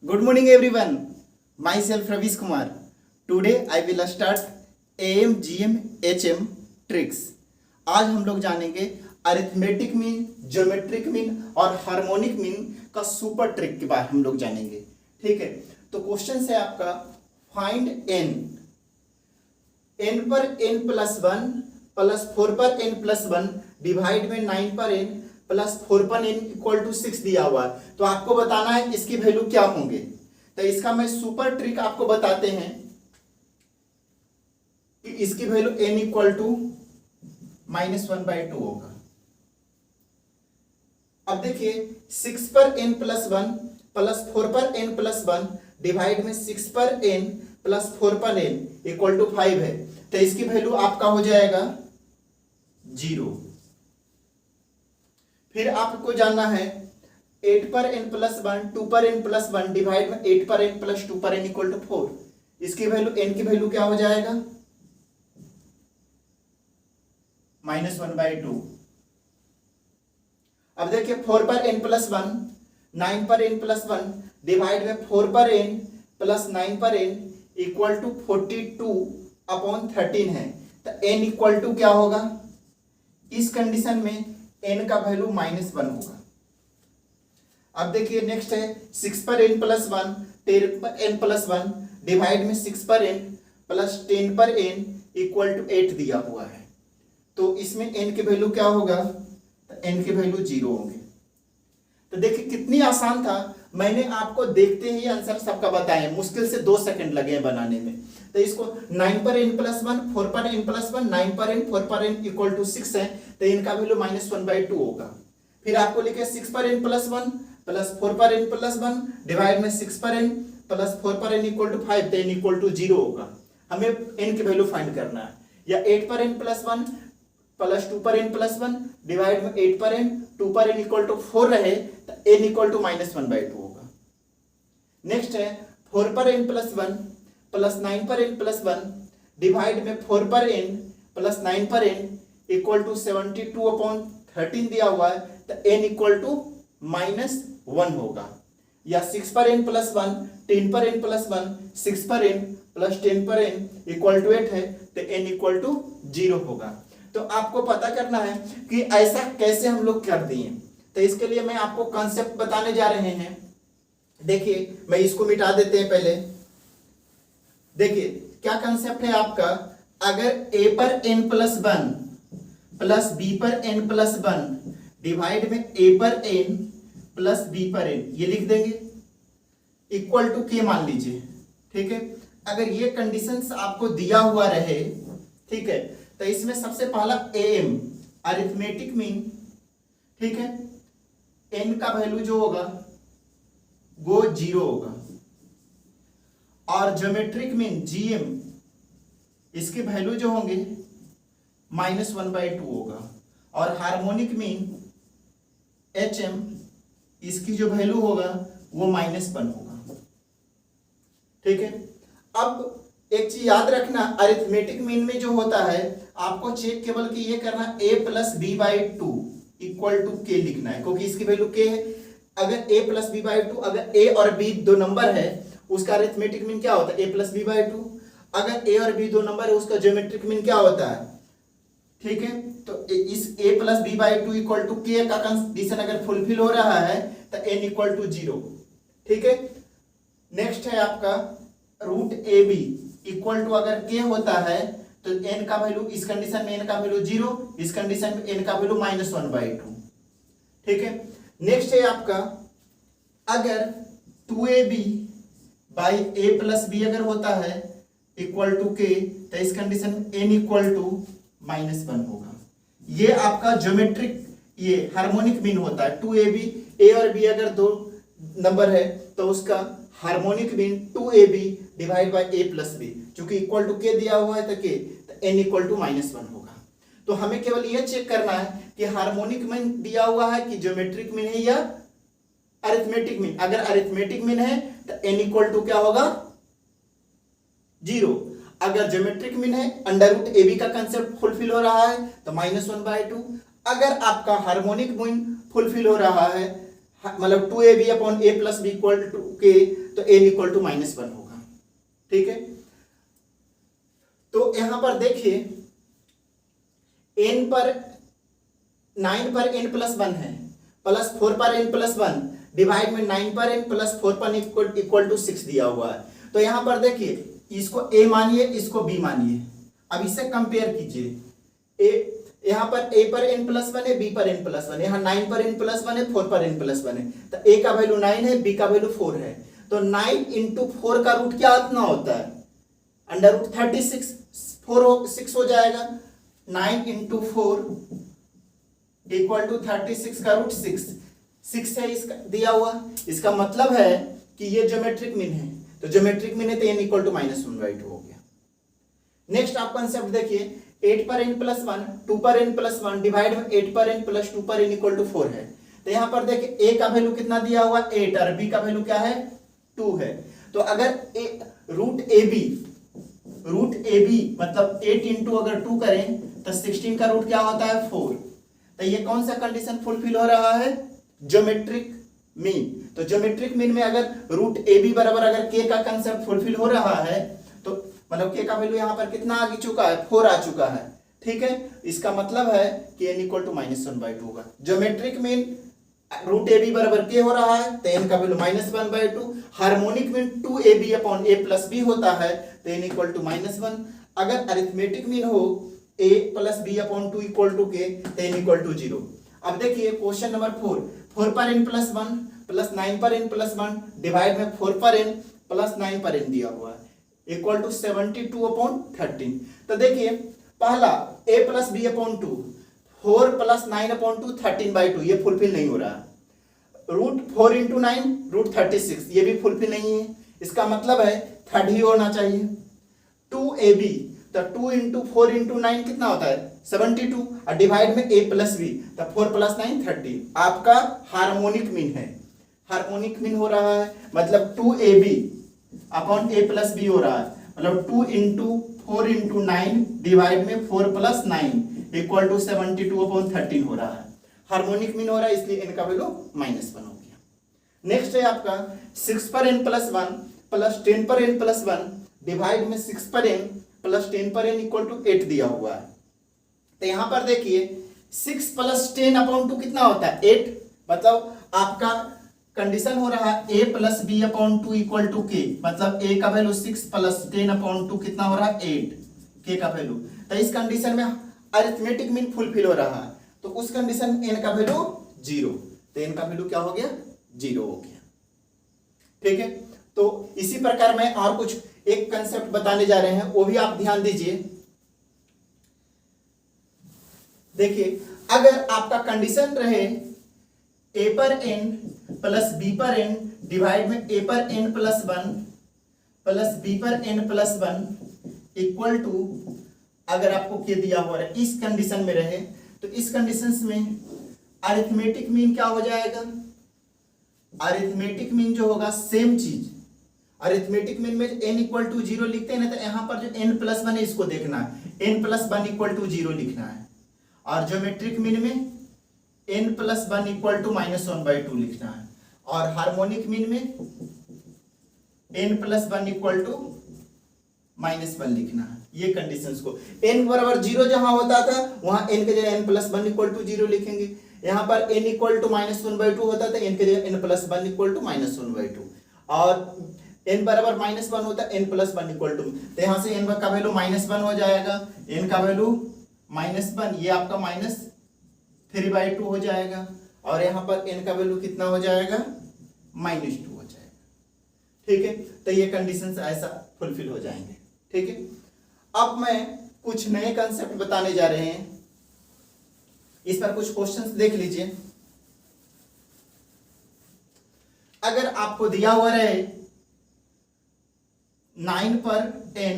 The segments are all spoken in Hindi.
Good morning everyone. Myself Ravish Kumar. Today I will start AM, GM, HM tricks. आज हम लोग जानेंगे अरिथमेटिक मीन, ज्योमेट्रिक मीन और हार्मोनिक मीन का सुपर ट्रिक के बारे हम लोग जानेंगे. ठीक है, तो क्वेश्चन है आपका फाइंड n. n पर n प्लस 1 प्लस 4 पर n प्लस 1 डिवाइड में 9 पर n प्लस 4 पर n इक्वल टू 6 दिया हुआ है. तो आपको बताना है इसकी वैल्यू क्या होंगे. तो इसका मैं सुपर ट्रिक आपको बताते हैं कि इसकी वैल्यू n इक्वल टू -1/2 होगा. अब देखिए 6 पर n प्लस 1 प्लस 4 पर n प्लस 1 डिवाइड में 6 पर n प्लस 4 पर n इक्वल टू 5 है. तो इसकी वैल्यू आपका हो जाएगा 0. फिर आपको जानना है 8 पर n प्लस 1 2 पर n प्लस 1 डिवाइड में 8 पर n प्लस 2 पर n इक्वल टू 4. इसकी वैल्यू n की वैल्यू क्या हो जाएगा -1/2. अब देखिए 4 पर n प्लस 1 9 पर n प्लस 1 डिवाइड में 4 पर n प्लस 9 पर n इक्वल टू 42/13 है. तो n इक्वल टू क्या होगा इस कंडीशन में n का वैल्यू -1 होगा. अब देखिए नेक्स्ट है 6 पर n प्लस 1 10 पर n प्लस 1 डिवाइड में 6 पर n प्लस 10 पर n इक्वल टू 8 दिया हुआ है. तो इसमें n की वैल्यू क्या होगा तो n की वैल्यू 0 होंगे. तो देखिए कितनी आसान था. मैंने आपको देखते ही आंसर सबका बताया. मुश्किल से 2 सेकंड लगे हैं बनाने में. तो इसको 9 पर n प्लस 1 4 पर n प्लस 1 9 पर n 4 पर n इक्वल टू 6 है. तो इनका वैल्यू -1/2 होगा. फिर आपको लिखे 6 पर n प्लस 1 प्लस 4 पर n प्लस 1 डिवाइड में 6 पर n प्लस 4 पर n इक्वल टू 5. तो n इक्वल टू 0 होगा. हमें n की वैल्यू फाइंड करना है. या 8 पर n प्लस 1 प्लस 2 पर n प्लस 1 डिवाइड में 8 पर n 2 पर n इक्वल टू 4 रहे तो n इक्वल टू -1/2 होगा. नेक्स्ट है 4 पर n प्लस 1 प्लस 9 पर n प्लस 1 डिवाइड में 4 पर n प्लस 9 पर n इक्वल टू 72/13 दिया हुआ है. तो n इक्वल टू -1 होगा. या 6 पर n प्लस 1 10 पर n प्लस 1 6 पर n प्लस 10 पर n इक्वल टू 8 है. तो n इक्वल टू 0 होगा. तो आपको पता करना है कि ऐसा कैसे हम लोग कर दिए. तो इसके लिए मैं आपको कॉन्सेप्ट बताने जा रहे हैं. देखिए मैं इसको मिटा देते हैं पहले. देखिए क्या कॉन्सेप्ट है आपका. अगर a पर n प्लस 1 प्लस b पर n प्लस 1 डिवाइड में a पर n प्लस b पर n ये लिख देंगे इक्वल टू k मान लीजिए. ठीक है, अगर ये कंडीशंस आपको दिया हुआ रहे, ठीक है, तो इसमें सबसे पहला am अरिथमेटिक मीन, ठीक है, n का वैल्यू जो होगा वो 0 होगा. और ज्योमेट्रिक मीन gm इसके वैल्यू जो होंगे -1/2 होगा. और हार्मोनिक मीन hm इसकी जो वैल्यू होगा वो -1 होगा. ठीक है, अब एक चीज याद रखना, अरिथमेटिक मीन में जो होता है आपको चेक केवल कि ये करना a plus b/2 equal to k लिखना है, क्योंकि इसकी वैल्यू k है. अगर a प्लस b/2, अगर a और b दो नंबर है उसका अरिथमेटिक मीन क्या होता है a प्लस b/2. अगर a और b दो नंबर है उसका ज्योमेट्रिक मीन क्या होता है. ठीक है, तो इस a plus b/2 equal to k का कंडीशन अगर फुलफिल हो रहा है तो n इक्वल टू 0. ठीक है, नेक्स्ट है आपका √ab इक्वल टू अगर k होता है तो n का वैल्यू इस कंडीशन में n का वैल्यू 0, इस कंडीशन में n का वैल्यू -1/2. ठीक है, नेक्स्ट है आपका अगर 2ab by a plus b अगर होता है इक्वल टू k तो इस कंडीशन में n इक्वल टू -1 होगा. ये आपका ज्योमेट्रिक ये हार्मोनिक मीन होता है. 2ab a और b अगर दो नंबर है तो उसका harmonic mean 2ab divide by a plus b, चूंकि इक्वल टू k दिया हुआ है तो k, तो n इक्वल टू -1 होगा. तो हमें केवल यह चेक करना है कि हार्मोनिक मीन दिया हुआ है कि ज्योमेट्रिक मीन है या अरिथमेटिक मीन. अगर अरिथमेटिक मीन है तो n इक्वल टू क्या होगा 0. अगर ज्योमेट्रिक मीन है √ab का कंसेप्ट फुलफिल हो रहा है तो -1/2. अगर आपका हार्मोनिक मीन फुलफिल हो रहा है मतलब 2ab upon a plus b equal to k तो n इक्वल टू -1 होगा। ठीक है, तो यहां पर देखिए n पर 9 पर n प्लस 1 है, प्लस 4 पर n प्लस 1 डिवाइड में 9 पर n प्लस 4 पर इक्वल टू 6 दिया हुआ है। तो यहां पर देखिए इसको a मानिए, इसको b मानिए। अब इससे कंपेयर कीजिए, a यहां पर a पर n प्लस 1 है, b पर n प्लस 1 है, यहाँ 9 पर n प्लस 1 है, 4 पर n प्लस 1 है। तो a का वैल्यू 9 है, b का वैल्यू 4 है। तो 9 इंटू 4 का रूट क्या इतना होता है, अंडर रूट 36, 6 हो जाएगा। 9 इंटू 4 इक्वल टू 36 का रूट 6 है इसका दिया हुआ। इसका मतलब है कि ये ज्योमेट्रिक मीन है, तो ज्योमेट्रिक मीन है तो n इक्वल टू -1/2 हो गया। नेक्स्ट आप कंसेप्ट देखिए, 8 पर n प्लस 1, 2 पर n प्लस 1 डिवाइड में 8 पर n प्लस 2 पर n इक्वल टू 4 है। तो यहां पर देखिए a का वैल्यू कितना दिया हुआ 8 और b का वैल्यू क्या है 2 है। तो अगर रूट ए बी मतलब 8 इंटू अगर 2 करें तो 16 का रूट क्या होता है 4। तो ये कौन सा कंडीशन फुलफिल हो रहा है, ज्योमेट्रिक मीन। तो ज्योमेट्रिक मीन में अगर रूट ए बी बराबर अगर के का कंसेप्ट फुलफिल हो रहा है तो मतलब के का वैल्यू यहां पर कितना आ चुका है 4 आ चुका है। ठीक है, इसका मतलब है कि n इक्वल टू -1/2 होगा। Geometric mean root A B बराबर के हो रहा है तो n का value -1/2। Harmonic mean 2ab upon a plus b होता है तो n इक्वल टू -1। अगर अरिथमेटिक मीन हो a plus b upon 2 equal to k तो n इक्वल टू 0। अब देखिए क्वेश्चन नंबर 4 पर n प्लस 1 प्लस 9 पर n प्लस 1 डिवाइड में 4 पर n प्लस 9 पर n दिया हुआ है इक्वल टू 72 अपॉन 13। तो देखिए पहला a plus b upon 2 4 plus 9 upon 2 13/2 ये फुलफिल नहीं हो रहा। रूट 4 इंटू 9 रूट 36 ये भी फुलफिल नहीं है। इसका मतलब है थर्ड ही होना चाहिए। 2ab तो 2 इंटू 4 इंटू 9 कितना होता है 72 और डिवाइड में a प्लस b तो 4 प्लस 9 30। आपका हार्मोनिक मीन है, हार्मोनिक मीन हो रहा है मतलब 2ab upon a plus b हो रहा है मतलब 2 इंटू 4 इंटू 9 डिवाइड में 4 प्लस 9 इक्वल टू 72 अपॉन 13 हो रहा है। हार्मोनिक मीन हो रहा है इसलिए n का वैल्यू -1 हो गया। नेक्स्ट है आपका 6 पर n प्लस 1 प्लस 10 पर n प्लस 1 डिवाइड में 6 पर n प्लस 10 पर n इक्वल टू 8 दिया हुआ है। तो यहां पर देखिए 6 प्लस 10 अपॉन 2 कितना होता है 8। मतलब आपका कंडीशन हो रहा है a plus b upon 2 equal to k। मतलब a का वैल्यू 6 प्लस 10 अपॉन 2 कितना हो रहा है 8 k का वैल्यू। तो इस कंडीशन में अरिथमेटिक मीन फुलफिल हो रहा है तो उस कंडीशन में n का वैल्यू 0। तो n का वैल्यू क्या हो गया 0 हो गया। ठीक है, तो इसी प्रकार मैं और कुछ एक कंसेप्ट बताने जा रहे हैं वो भी आप ध्यान दीजिए। देखिए अगर आपका कंडीशन रहे a पर n प्लस b पर n डिवाइड में a पर n प्लस 1 प्लस b पर n प्लस 1 इक्वल टू अगर आपको क्या दिया हुआ है इस कंडीशन में रहे तो इस कंडीशन में अरिथमेटिक मीन क्या हो जाएगा, अरिथमेटिक मीन जो होगा सेम चीज। अरिथमेटिक मीन में n इक्वल टू 0 लिखते हैं ना तो यहां पर जो n प्लस 1 है इसको देखना है, n प्लस 1 इक्वल टू 0 लिखना है। और ज्योमेट्रिक मीन में n प्लस 1 इक्वल टू -1/2 लिखना है। और हार्मोनिक मीन में n प्लस 1 इक्वल टू -1 लिखना है। ये कंडीशंस को n बराबर 0 जहां होता था वहां n के जगह n प्लस 1 इक्वल टू 0 लिखेंगे। यहां पर n इक्वल टू -1/2 होता था n के जगह n प्लस 1 इक्वल टू -1/2 और n बराबर -1 होता है n प्लस 1 इक्वल टू। तो यहां से n का वैल्यू -1 हो जाएगा, n का वैल्यू -1 ये आपका -3/2 हो जाएगा और यहां पर n का वैल्यू कितना हो जाएगा -2 हो जाएगा। ठीक है, तो ये कंडीशंस ऐसा फुलफिल हो जाएंगे। ठीक है, अब मैं कुछ नए कंसेप्ट बताने जा रहे हैं, इस पर कुछ क्वेश्चंस देख लीजिए। अगर आपको दिया हुआ रहे 9 पर n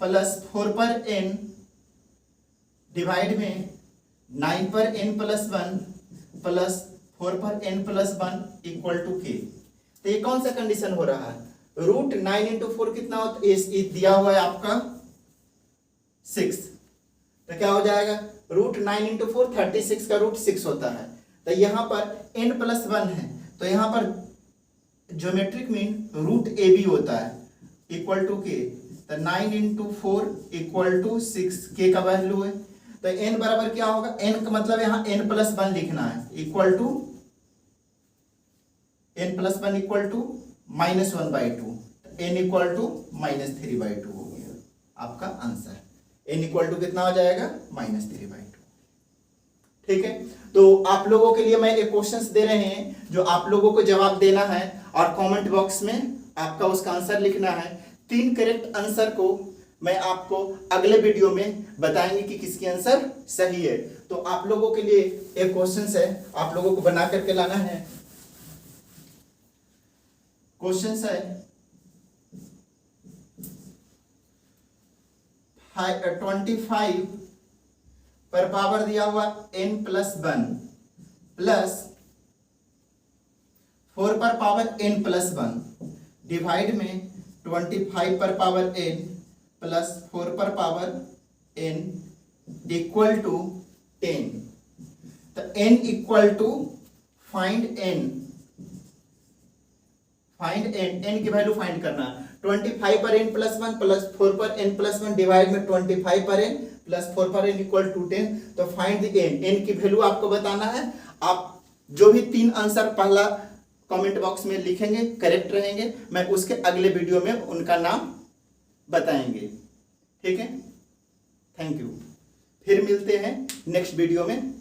प्लस 4 पर n डिवाइड में 9 पर n प्लस 1 प्लस 4 पर n plus 1 equal to k। तो ये कौन सा कंडीशन हो रहा है, रूट 9 इंटू 4 कितना होता है दिया हुआ है आपका 6। तो क्या हो जाएगा रूट 9 इंटू 4 36 का रूट 6 होता है। तो यहां पर n प्लस 1 है तो यहां पर geometric mean root A B होता है इक्वल टू के, तो 9 इंटू 4 इक्वल टू 6 के का वैल्यू है। तो n बराबर क्या होगा, n का मतलब यहाँ n+1 लिखना है equal to n+1 equal to -1/2, n equal to -3/2 हो गया आपका आंसर। n इक्वल टू कितना हो जाएगा, -3/2। ठीक है, तो आप लोगों के लिए मैं एक क्वेश्चंस दे रहे हैं जो आप लोगों को जवाब देना है और कमेंट बॉक्स में आपका उसका आंसर लिखना है। 3 करेक्ट आंसर को मैं आपको अगले वीडियो में बताएंगे कि किसकी आंसर सही है। तो आप लोगों के लिए एक क्वेश्चंस है, आप लोगों को बना करके लाना है। क्वेश्चंस है 25 पर पावर दिया हुआ n+1 प्लस 4 पर पावर n+1 डिवाइड में 25 पर पावर n प्लस 4 पर पावर n इक्वल टू 10। तो n equal to find n की वैल्यू फाइंड करना। 25 पर n+1 प्लस 4 पर n+1 डिवाइड में 25 पर n प्लस 4 पर n इक्वल टू 10। तो फाइंड द n की वैल्यू आपको बताना है। आप जो भी 3 आंसर पहला कमेंट बॉक्स में लिखेंगे करेक्ट रहेंगे, मैं उसके अगले वीडियो में उनका नाम बताएंगे। ठीक है, थैंक यू। फिर मिलते हैं नेक्स्ट वीडियो में।